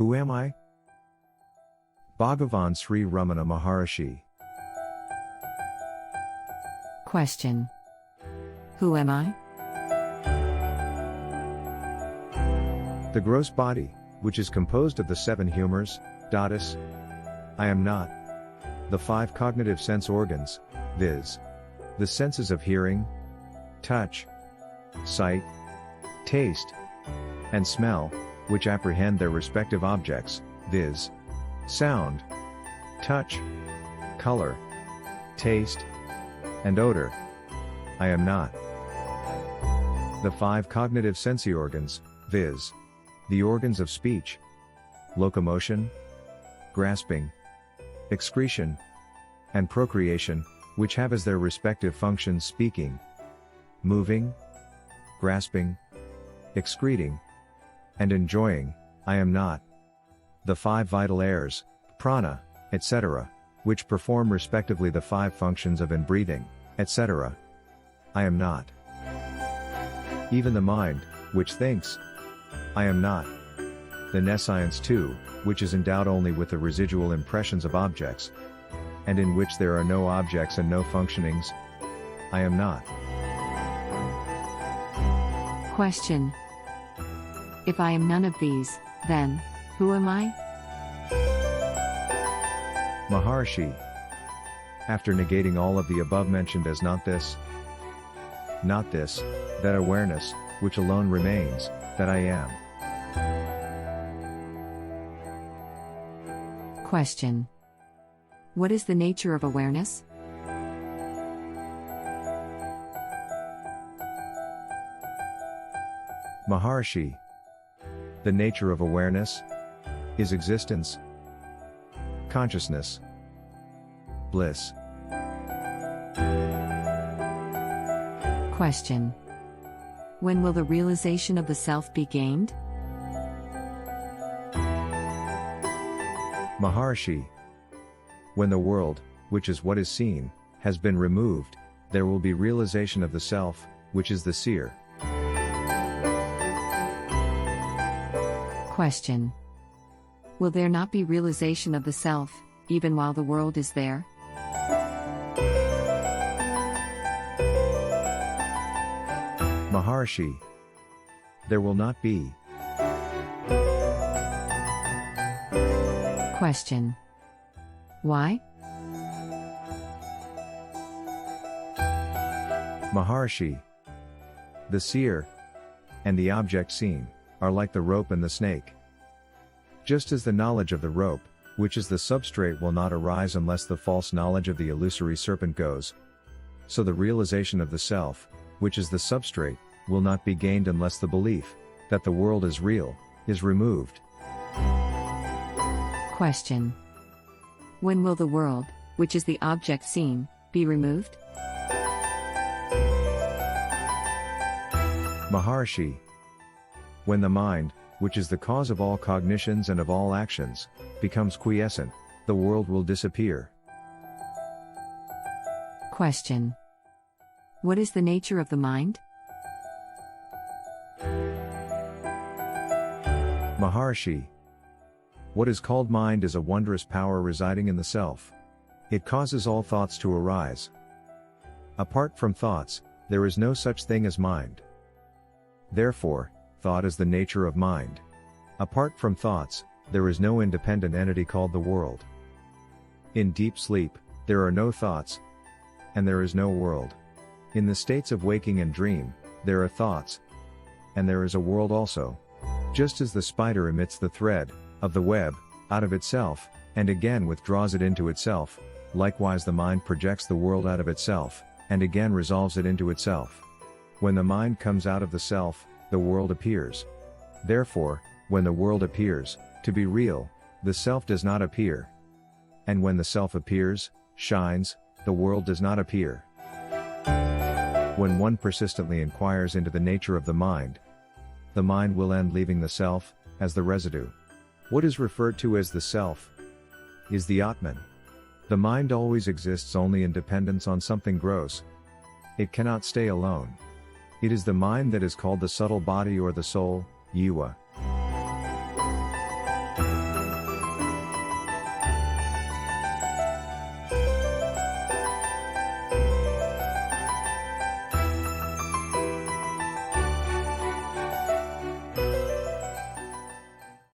Who am I? Bhagavan Sri Ramana Maharshi. Question. Who am I? The gross body, which is composed of the 7 humors, dhatus. I am not. The 5 cognitive sense organs, viz. The senses of hearing, touch, sight, taste, and smell, which apprehend their respective objects, viz. Sound, touch, color, taste, and odor. I am not. The 5 cognitive sensory organs, viz. The organs of speech, locomotion, grasping, excretion, and procreation, which have as their respective functions speaking, moving, grasping, excreting, and enjoying, I am not. The 5 vital airs, prana, etc., which perform respectively the 5 functions of in-breathing, etc. I am not. Even the mind, which thinks, I am not. The nescience too, which is endowed only with the residual impressions of objects, and in which there are no objects and no functionings, I am not. Question. If I am none of these, then, who am I? Maharshi. After negating all of the above mentioned as not this, that awareness, which alone remains, that I am. Question. What is the nature of awareness? Maharshi. The nature of awareness is existence, consciousness, bliss. Question. When will the realization of the self be gained? Maharshi. When the world, which is what is seen, has been removed, there will be realization of the self, which is the seer. Question. Will there not be realization of the self, even while the world is there? Maharshi. There will not be. Question. Why? Maharshi. The seer and the object seen are like the rope and the snake. Just as the knowledge of the rope, which is the substrate, will not arise unless the false knowledge of the illusory serpent goes, so the realization of the self, which is the substrate, will not be gained unless the belief that the world is real is removed. Question. When will the world, which is the object seen, be removed? Maharshi. When the mind, which is the cause of all cognitions and of all actions, becomes quiescent, the world will disappear. Question. What is the nature of the mind? Maharshi. What is called mind is a wondrous power residing in the self. It causes all thoughts to arise. Apart from thoughts, there is no such thing as mind. Therefore, thought is the nature of mind. Apart from thoughts, there is no independent entity called the world. In deep sleep, there are no thoughts, and there is no world. In the states of waking and dream, there are thoughts, and there is a world also. Just as the spider emits the thread of the web out of itself, and again withdraws it into itself, likewise the mind projects the world out of itself, and again resolves it into itself. When the mind comes out of the self, the world appears. Therefore, when the world appears to be real, the self does not appear. And when the self appears, shines, the world does not appear. When one persistently inquires into the nature of the mind will end leaving the self as the residue. What is referred to as the self is the Atman. The mind always exists only in dependence on something gross. It cannot stay alone. It is the mind that is called the subtle body or the soul, jiva.